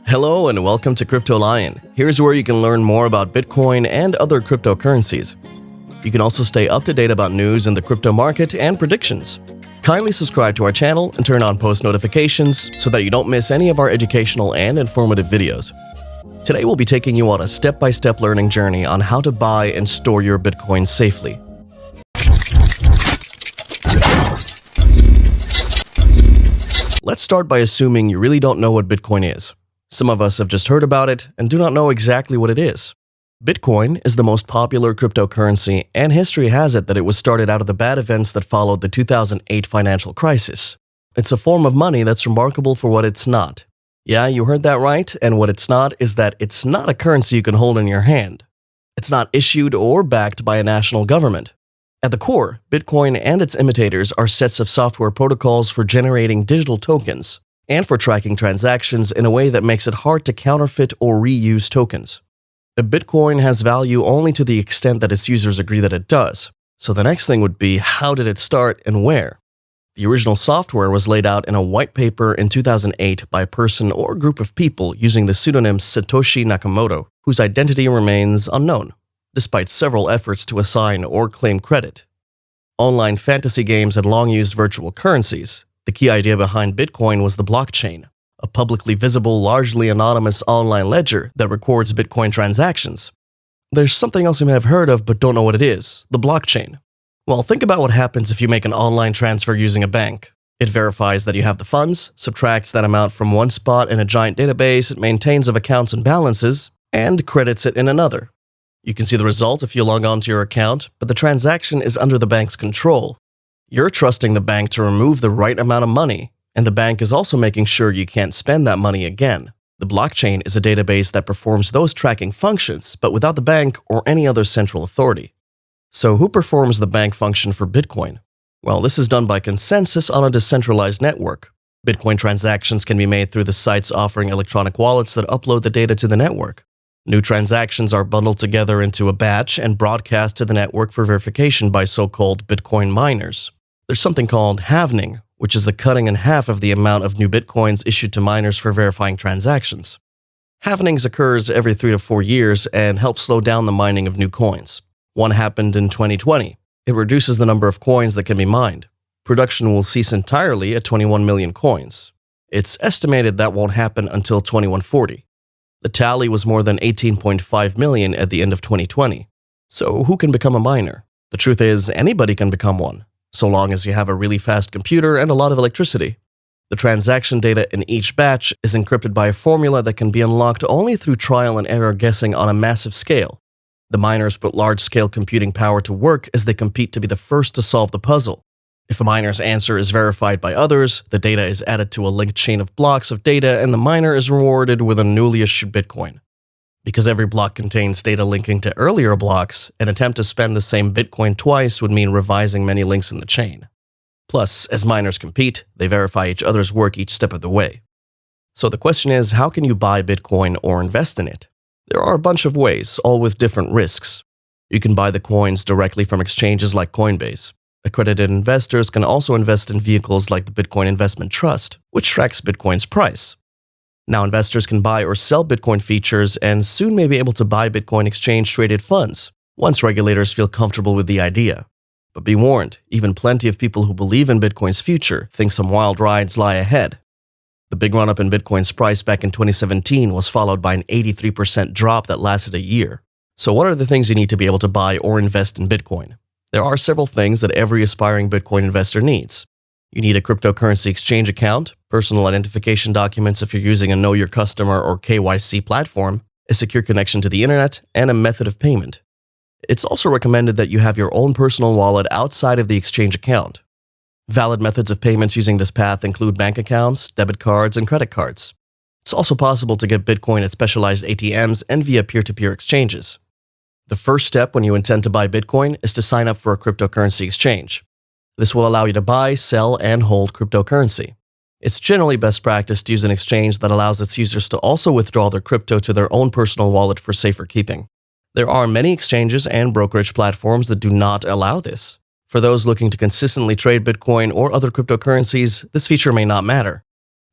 Hello and welcome to Crypto Lion. Here's where you can learn more about Bitcoin and other cryptocurrencies. You can also stay up to date about news in the crypto market and predictions. Kindly subscribe to our channel and turn on post notifications so that you don't miss any of our educational and informative videos. Today we'll be taking you on a step-by-step learning journey on how to buy and store your Bitcoin safely. Let's start by assuming you really don't know what Bitcoin is. Some of us have just heard about it and do not know exactly what it is. Bitcoin is the most popular cryptocurrency, and history has it that it was started out of the bad events that followed the 2008 financial crisis. It's a form of money that's remarkable for what it's not. Yeah, you heard that right, and what it's not is that it's not a currency you can hold in your hand. It's not issued or backed by a national government. At the core, Bitcoin and its imitators are sets of software protocols for generating digital tokens and for tracking transactions in a way that makes it hard to counterfeit or reuse tokens. A Bitcoin has value only to the extent that its users agree that it does. So the next thing would be, how did it start and where? The original software was laid out in a white paper in 2008 by a person or group of people using the pseudonym Satoshi Nakamoto, whose identity remains unknown, despite several efforts to assign or claim credit. Online fantasy games had long used virtual currencies. The key idea behind Bitcoin was the blockchain, a publicly visible, largely anonymous online ledger that records Bitcoin transactions. There's something else you may have heard of but don't know what it is, the blockchain. Well, think about what happens if you make an online transfer using a bank. It verifies that you have the funds, subtracts that amount from one spot in a giant database it maintains of accounts and balances, and credits it in another. You can see the result if you log on to your account, but the transaction is under the bank's control. You're trusting the bank to remove the right amount of money, and the bank is also making sure you can't spend that money again. The blockchain is a database that performs those tracking functions, but without the bank or any other central authority. So who performs the bank function for Bitcoin? Well, this is done by consensus on a decentralized network. Bitcoin transactions can be made through the sites offering electronic wallets that upload the data to the network. New transactions are bundled together into a batch and broadcast to the network for verification by so-called Bitcoin miners. There's something called halvening, which is the cutting in half of the amount of new Bitcoins issued to miners for verifying transactions. Halvenings occurs every 3 to 4 years and helps slow down the mining of new coins. One happened in 2020. It reduces the number of coins that can be mined. Production will cease entirely at 21 million coins. It's estimated that won't happen until 2140. The tally was more than 18.5 million at the end of 2020. So who can become a miner? The truth is, anybody can become one, so long as you have a really fast computer and a lot of electricity. The transaction data in each batch is encrypted by a formula that can be unlocked only through trial and error guessing on a massive scale. The miners put large-scale computing power to work as they compete to be the first to solve the puzzle. If a miner's answer is verified by others, the data is added to a linked chain of blocks of data and the miner is rewarded with a newly issued Bitcoin. Because every block contains data linking to earlier blocks, an attempt to spend the same Bitcoin twice would mean revising many links in the chain. Plus, as miners compete, they verify each other's work each step of the way. So the question is, how can you buy Bitcoin or invest in it? There are a bunch of ways, all with different risks. You can buy the coins directly from exchanges like Coinbase. Accredited investors can also invest in vehicles like the Bitcoin Investment Trust, which tracks Bitcoin's price. Now investors can buy or sell Bitcoin features and soon may be able to buy Bitcoin exchange-traded funds, once regulators feel comfortable with the idea. But be warned, even plenty of people who believe in Bitcoin's future think some wild rides lie ahead. The big run-up in Bitcoin's price back in 2017 was followed by an 83% drop that lasted a year. So what are the things you need to be able to buy or invest in Bitcoin? There are several things that every aspiring Bitcoin investor needs. You need a cryptocurrency exchange account, personal identification documents if you're using a Know Your Customer or KYC platform, a secure connection to the internet, and a method of payment. It's also recommended that you have your own personal wallet outside of the exchange account. Valid methods of payments using this path include bank accounts, debit cards, and credit cards. It's also possible to get Bitcoin at specialized ATMs and via peer-to-peer exchanges. The first step when you intend to buy Bitcoin is to sign up for a cryptocurrency exchange. This will allow you to buy, sell, and hold cryptocurrency. It's generally best practice to use an exchange that allows its users to also withdraw their crypto to their own personal wallet for safer keeping. There are many exchanges and brokerage platforms that do not allow this. For those looking to consistently trade Bitcoin or other cryptocurrencies, this feature may not matter.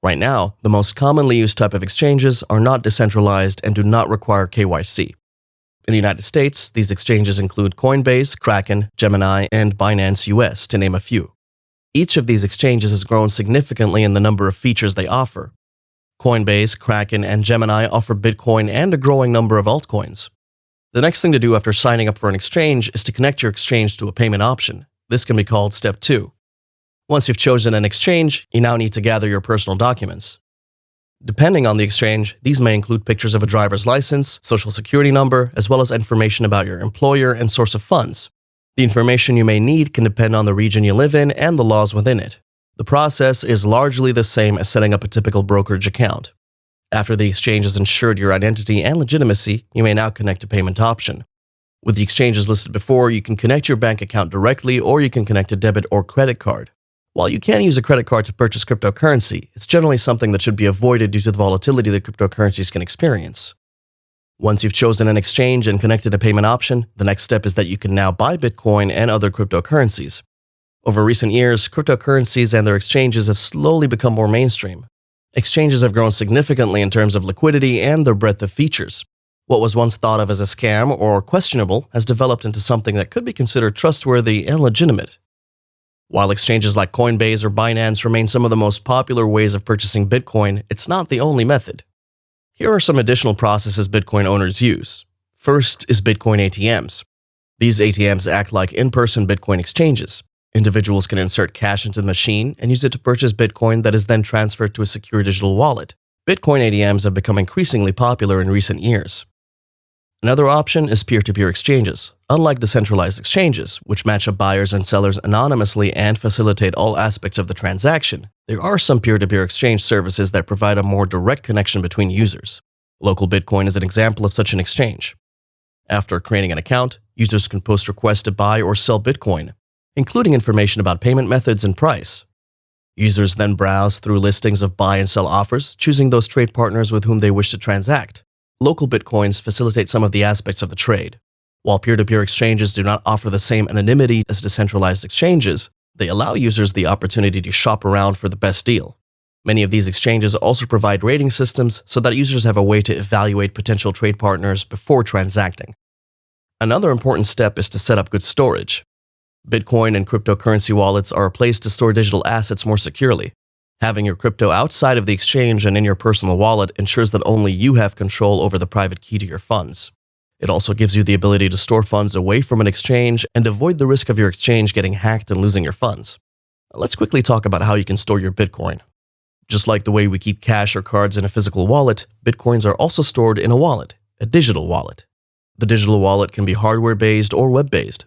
Right now, the most commonly used type of exchanges are not decentralized and do not require KYC. In the United States, these exchanges include Coinbase, Kraken, Gemini, and Binance US, to name a few. Each of these exchanges has grown significantly in the number of features they offer. Coinbase, Kraken, and Gemini offer Bitcoin and a growing number of altcoins. The next thing to do after signing up for an exchange is to connect your exchange to a payment option. This can be called Step 2. Once you've chosen an exchange, you now need to gather your personal documents. Depending on the exchange, these may include pictures of a driver's license, social security number, as well as information about your employer and source of funds. The information you may need can depend on the region you live in and the laws within it. The process is largely the same as setting up a typical brokerage account. After the exchange has ensured your identity and legitimacy, you may now connect a payment option. With the exchanges listed before, you can connect your bank account directly, or you can connect a debit or credit card. While you can use a credit card to purchase cryptocurrency, it's generally something that should be avoided due to the volatility that cryptocurrencies can experience. Once you've chosen an exchange and connected a payment option, the next step is that you can now buy Bitcoin and other cryptocurrencies. Over recent years, cryptocurrencies and their exchanges have slowly become more mainstream. Exchanges have grown significantly in terms of liquidity and their breadth of features. What was once thought of as a scam or questionable has developed into something that could be considered trustworthy and legitimate. While exchanges like Coinbase or Binance remain some of the most popular ways of purchasing Bitcoin, it's not the only method. Here are some additional processes Bitcoin owners use. First is Bitcoin ATMs. These ATMs act like in-person Bitcoin exchanges. Individuals can insert cash into the machine and use it to purchase Bitcoin that is then transferred to a secure digital wallet. Bitcoin ATMs have become increasingly popular in recent years. Another option is peer-to-peer exchanges. Unlike decentralized exchanges, which match up buyers and sellers anonymously and facilitate all aspects of the transaction, there are some peer-to-peer exchange services that provide a more direct connection between users. Local Bitcoin is an example of such an exchange. After creating an account, users can post requests to buy or sell Bitcoin, including information about payment methods and price. Users then browse through listings of buy and sell offers, choosing those trade partners with whom they wish to transact. Local Bitcoins facilitate some of the aspects of the trade. While peer-to-peer exchanges do not offer the same anonymity as decentralized exchanges, they allow users the opportunity to shop around for the best deal. Many of these exchanges also provide rating systems so that users have a way to evaluate potential trade partners before transacting. Another important step is to set up good storage. Bitcoin and cryptocurrency wallets are a place to store digital assets more securely. Having your crypto outside of the exchange and in your personal wallet ensures that only you have control over the private key to your funds. It also gives you the ability to store funds away from an exchange and avoid the risk of your exchange getting hacked and losing your funds. Let's quickly talk about how you can store your Bitcoin. Just like the way we keep cash or cards in a physical wallet, Bitcoins are also stored in a wallet, a digital wallet. The digital wallet can be hardware-based or web-based.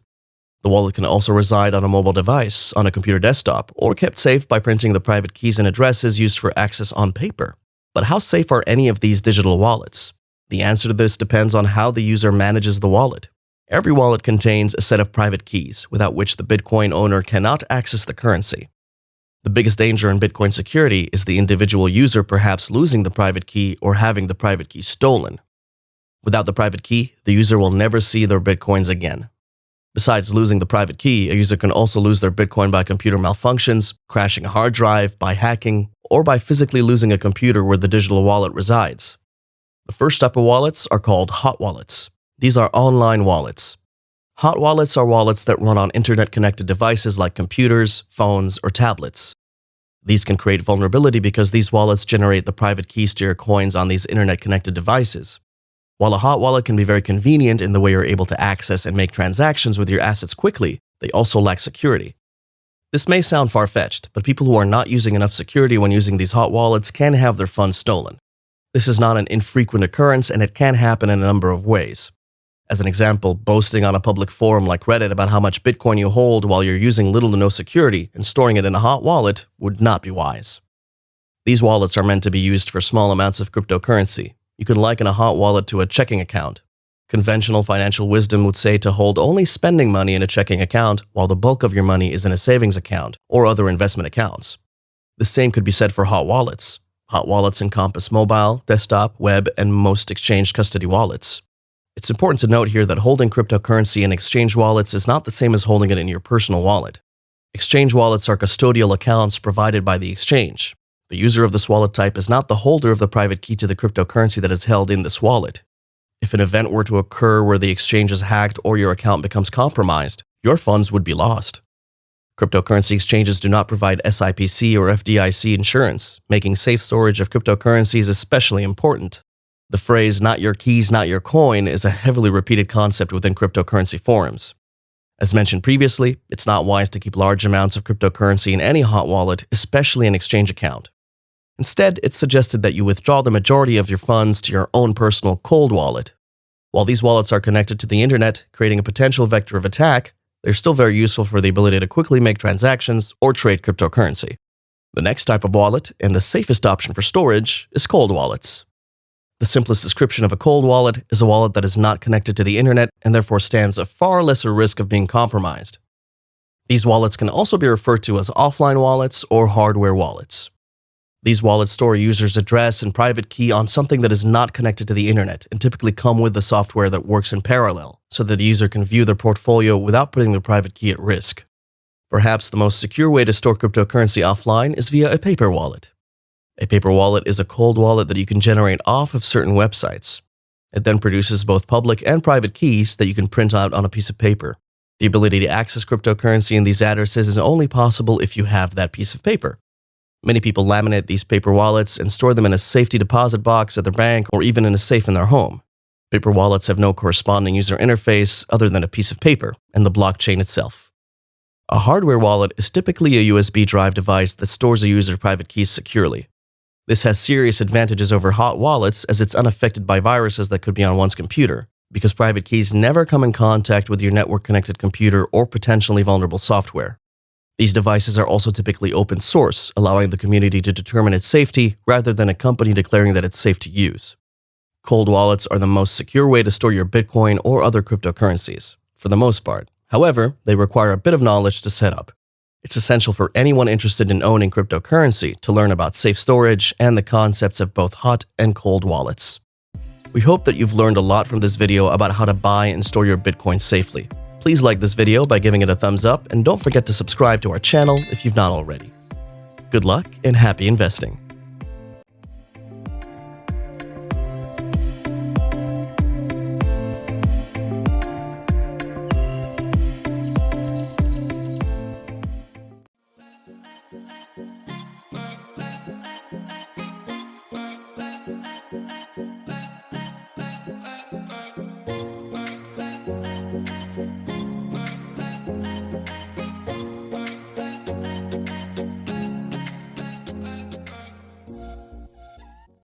The wallet can also reside on a mobile device, on a computer desktop, or kept safe by printing the private keys and addresses used for access on paper. But how safe are any of these digital wallets? The answer to this depends on how the user manages the wallet. Every wallet contains a set of private keys, without which the Bitcoin owner cannot access the currency. The biggest danger in Bitcoin security is the individual user perhaps losing the private key or having the private key stolen. Without the private key, the user will never see their Bitcoins again. Besides losing the private key, a user can also lose their Bitcoin by computer malfunctions, crashing a hard drive, by hacking, or by physically losing a computer where the digital wallet resides. The first type of wallets are called hot wallets. These are online wallets. Hot wallets are wallets that run on internet-connected devices like computers, phones, or tablets. These can create vulnerability because these wallets generate the private keys to your coins on these internet-connected devices. While a hot wallet can be very convenient in the way you're able to access and make transactions with your assets quickly, they also lack security. This may sound far-fetched, but people who are not using enough security when using these hot wallets can have their funds stolen. This is not an infrequent occurrence, and it can happen in a number of ways. As an example, boasting on a public forum like Reddit about how much Bitcoin you hold while you're using little to no security and storing it in a hot wallet would not be wise. These wallets are meant to be used for small amounts of cryptocurrency. You can liken a hot wallet to a checking account. Conventional financial wisdom would say to hold only spending money in a checking account while the bulk of your money is in a savings account or other investment accounts. The same could be said for hot wallets. Hot wallets encompass mobile, desktop, web, and most exchange custody wallets. It's important to note here that holding cryptocurrency in exchange wallets is not the same as holding it in your personal wallet. Exchange wallets are custodial accounts provided by the exchange. The user of this wallet type is not the holder of the private key to the cryptocurrency that is held in this wallet. If an event were to occur where the exchange is hacked or your account becomes compromised, your funds would be lost. Cryptocurrency exchanges do not provide SIPC or FDIC insurance, making safe storage of cryptocurrencies especially important. The phrase, "not your keys, not your coin," is a heavily repeated concept within cryptocurrency forums. As mentioned previously, it's not wise to keep large amounts of cryptocurrency in any hot wallet, especially an exchange account. Instead, it's suggested that you withdraw the majority of your funds to your own personal cold wallet. While these wallets are connected to the internet, creating a potential vector of attack, they're still very useful for the ability to quickly make transactions or trade cryptocurrency. The next type of wallet, and the safest option for storage, is cold wallets. The simplest description of a cold wallet is a wallet that is not connected to the internet and therefore stands a far lesser risk of being compromised. These wallets can also be referred to as offline wallets or hardware wallets. These wallets store a user's address and private key on something that is not connected to the internet and typically come with the software that works in parallel, so that the user can view their portfolio without putting their private key at risk. Perhaps the most secure way to store cryptocurrency offline is via a paper wallet. A paper wallet is a cold wallet that you can generate off of certain websites. It then produces both public and private keys that you can print out on a piece of paper. The ability to access cryptocurrency in these addresses is only possible if you have that piece of paper. Many people laminate these paper wallets and store them in a safety deposit box at their bank or even in a safe in their home. Paper wallets have no corresponding user interface other than a piece of paper and the blockchain itself. A hardware wallet is typically a USB drive device that stores a user's private keys securely. This has serious advantages over hot wallets as it's unaffected by viruses that could be on one's computer, because private keys never come in contact with your network-connected computer or potentially vulnerable software. These devices are also typically open source, allowing the community to determine its safety rather than a company declaring that it's safe to use. Cold wallets are the most secure way to store your Bitcoin or other cryptocurrencies, for the most part. However, they require a bit of knowledge to set up. It's essential for anyone interested in owning cryptocurrency to learn about safe storage and the concepts of both hot and cold wallets. We hope that you've learned a lot from this video about how to buy and store your Bitcoin safely. Please like this video by giving it a thumbs up, and don't forget to subscribe to our channel if you've not already. Good luck and happy investing! Bye.